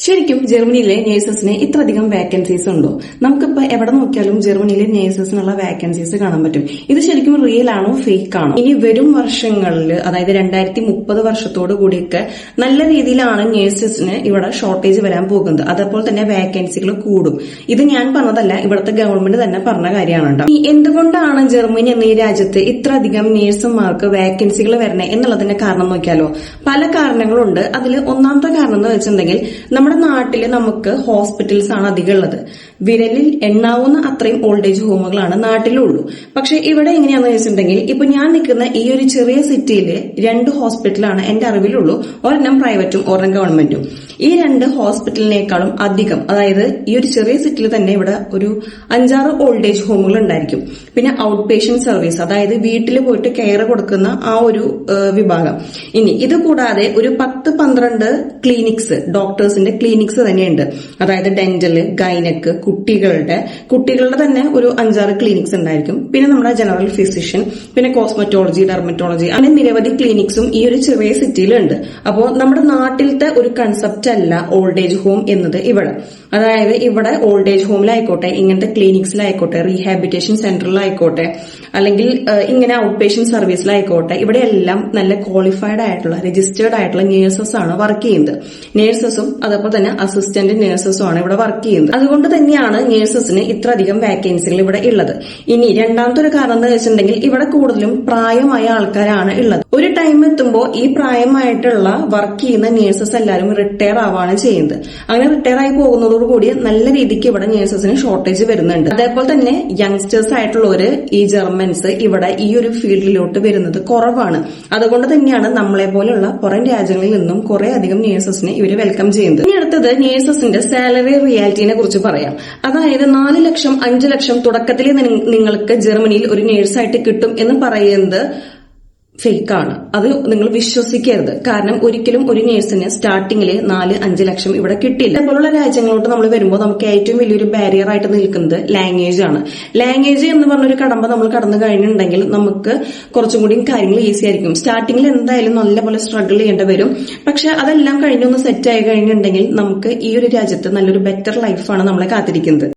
ശരിക്കും ജർമ്മനിയിലെ നേഴ്സസിന് ഇത്രയധികം വാക്കൻസീസ് ഉണ്ടോ? നമുക്കിപ്പോ എവിടെ നോക്കിയാലും ജർമ്മനിയിലെ നേഴ്സസിനുള്ള വാക്കൻസീസ് കാണാൻ പറ്റും. ഇത് ശരിക്കും റിയൽ ആണോ ഫേക്ക് ആണോ? ഇനി വരും വർഷങ്ങളിൽ, അതായത് 2030 വർഷത്തോടു കൂടിയൊക്കെ നല്ല രീതിയിലാണ് നേഴ്സസിന് ഇവിടെ ഷോർട്ടേജ് വരാൻ പോകുന്നത്. അതേപോലെ തന്നെ വാക്കൻസികൾ കൂടും. ഇത് ഞാൻ പറഞ്ഞതല്ല, ഇവിടുത്തെ ഗവൺമെന്റ് തന്നെ പറഞ്ഞ കാര്യമാണ്. ഈ എന്തുകൊണ്ടാണ് ജർമ്മനി എന്ന ഈ രാജ്യത്ത് ഇത്രയധികം നേഴ്സുമാർക്ക് വാക്കൻസികൾ വരണേ എന്നുള്ളതിന്റെ കാരണം നോക്കിയാലോ? പല കാരണങ്ങളുണ്ട്. അതിൽ ഒന്നാമത്തെ കാരണം എന്ന് വെച്ചിട്ടുണ്ടെങ്കിൽ, നമ്മുടെ നാട്ടില് നമുക്ക് ഹോസ്പിറ്റൽസ് ആണ് അധികം ഉള്ളത്. വിരലിൽ എണ്ണാവുന്ന അത്രയും ഓൾഡ് ഏജ് ഹോമുകളാണ് നാട്ടിലുള്ളൂ. പക്ഷെ ഇവിടെ എങ്ങനെയാണെന്ന് വെച്ചിട്ടുണ്ടെങ്കിൽ, ഇപ്പൊ ഞാൻ നിൽക്കുന്ന ഈ ഒരു ചെറിയ സിറ്റിയില് 2 ഹോസ്പിറ്റലാണ് എന്റെ അറിവിലുള്ളൂ. ഒരെണ്ണം പ്രൈവറ്റും ഒരെണ്ണം ഗവൺമെന്റും. ഈ 2 ഹോസ്പിറ്റലിനേക്കാളും അധികം, അതായത് ഈ ഒരു ചെറിയ സിറ്റിയിൽ തന്നെ ഇവിടെ ഒരു 5-6 ഓൾഡ് ഏജ് ഹോമുകൾ ഉണ്ടായിരിക്കും. പിന്നെ ഔട്ട് പേഷ്യന്റ് സർവീസ്, അതായത് വീട്ടിൽ പോയിട്ട് കെയർ കൊടുക്കുന്ന ആ ഒരു വിഭാഗം. ഇനി ഇത് കൂടാതെ ഒരു 10-12 ക്ലിനിക്സ്, ഡോക്ടേഴ്സിന്റെ ക്ലിനിക്സ് തന്നെയുണ്ട്. അതായത് ഡെന്റല്, ഗൈനക്ക്, കുട്ടികളുടെ തന്നെ ഒരു 5-6 ക്ലിനിക്സ് ഉണ്ടായിരിക്കും. പിന്നെ നമ്മുടെ ജനറൽ ഫിസിഷ്യൻ, പിന്നെ കോസ്മെറ്റോളജി, ഡെർമറ്റോളജി, അങ്ങനെ നിരവധി ക്ലിനിക്സും ഈ ഒരു ചെറിയ സിറ്റിയിലുണ്ട്. അപ്പോൾ നമ്മുടെ നാട്ടിലത്തെ ഒരു കൺസെപ്റ്റ് അല്ല ഓൾഡ് ഏജ് ഹോം എന്നത് ഇവിടെ. അതായത് ഇവിടെ ഓൾഡ് ഏജ് ഹോമിലായിക്കോട്ടെ, ഇങ്ങനത്തെ ക്ലിനിക്സിലായിക്കോട്ടെ, റീഹാബിലിറ്റേഷൻ സെന്ററിലായിക്കോട്ടെ, അല്ലെങ്കിൽ ഇങ്ങനെ ഔട്ട് പേഷ്യന്റ് സർവീസിലായിക്കോട്ടെ, ഇവിടെയെല്ലാം നല്ല ക്വാളിഫൈഡ് ആയിട്ടുള്ള, രജിസ്റ്റേർഡ് ആയിട്ടുള്ള നേഴ്സസ് ആണ് വർക്ക് ചെയ്യുന്നത്. നേഴ്സസും അതേപോലെ തന്നെ അസിസ്റ്റന്റ് നേഴ്സസും ആണ് ഇവിടെ വർക്ക് ചെയ്യുന്നത്. അതുകൊണ്ട് തന്നെയാണ് നേഴ്സസിന് ഇത്രയധികം വാക്കൻസികൾ ഇവിടെ ഉള്ളത്. ഇനി രണ്ടാമത്തെ ഒരു കാരണം എന്ന് വെച്ചിട്ടുണ്ടെങ്കിൽ, ഇവിടെ കൂടുതലും പ്രായമായ ആൾക്കാരാണ് ഉള്ളത്. ഒരു ടൈം എത്തുമ്പോൾ ഈ പ്രായമായിട്ടുള്ള വർക്ക് ചെയ്യുന്ന നേഴ്സസ് എല്ലാവരും റിട്ടയർ ആവാണ് ചെയ്യുന്നത്. അങ്ങനെ റിട്ടയർ ആയി പോകുന്നതോടുകൂടി നല്ല രീതിക്ക് ഇവിടെ നേഴ്സസിന് ഷോർട്ടേജ് വരുന്നുണ്ട്. അതേപോലെ തന്നെ യങ്സ്റ്റേഴ്സ് ആയിട്ടുള്ളവര്, ഈ ജർമ്മൻസ് ഇവിടെ ഈ ഒരു ഫീൽഡിലോട്ട് വരുന്നത് കുറവാണ്. അതുകൊണ്ട് തന്നെയാണ് നമ്മളെ പോലെയുള്ള പുറം രാജ്യങ്ങളിൽ നിന്നും കുറെ അധികം നേഴ്സസിനെ ഇവര് വെൽക്കം ചെയ്യുന്നത്. ഇനി അടുത്തത് നേഴ്സസിന്റെ സാലറി റിയാലിറ്റിനെ കുറിച്ച് പറയാം. അതായത് 4 ലക്ഷം 5 ലക്ഷം തുടക്കത്തിൽ നിങ്ങൾക്ക് ജർമ്മനിയിൽ ഒരു നേഴ്സായിട്ട് കിട്ടും എന്ന് പറയുന്നത് ഫേക്കാണ്. അത് നിങ്ങൾ വിശ്വസിക്കരുത്. കാരണം ഒരിക്കലും ഒരു നേഴ്സിന് സ്റ്റാർട്ടിങ്ങില് 4-5 ലക്ഷം ഇവിടെ കിട്ടില്ല. ഇതേപോലുള്ള രാജ്യങ്ങളോട്ട് നമ്മൾ വരുമ്പോൾ നമുക്ക് ഏറ്റവും വലിയൊരു ബാരിയർ ആയിട്ട് നിൽക്കുന്നത് ലാംഗ്വേജ് ആണ്. ലാംഗ്വേജ് എന്ന് പറഞ്ഞൊരു കടമ്പ നമ്മൾ കടന്നു കഴിഞ്ഞിട്ടുണ്ടെങ്കിൽ നമുക്ക് കുറച്ചും കൂടി കാര്യങ്ങൾ ഈസി ആയിരിക്കും. സ്റ്റാർട്ടിങ്ങിൽ എന്തായാലും നല്ലപോലെ സ്ട്രഗിൾ ചെയ്യേണ്ടി വരും. പക്ഷെ അതെല്ലാം കഴിഞ്ഞൊന്ന് സെറ്റ് ആയി കഴിഞ്ഞിട്ടുണ്ടെങ്കിൽ നമുക്ക് ഈ ഒരു രാജ്യത്ത് നല്ലൊരു ബെറ്റർ ലൈഫാണ് നമ്മളെ കാത്തിരിക്കുന്നത്.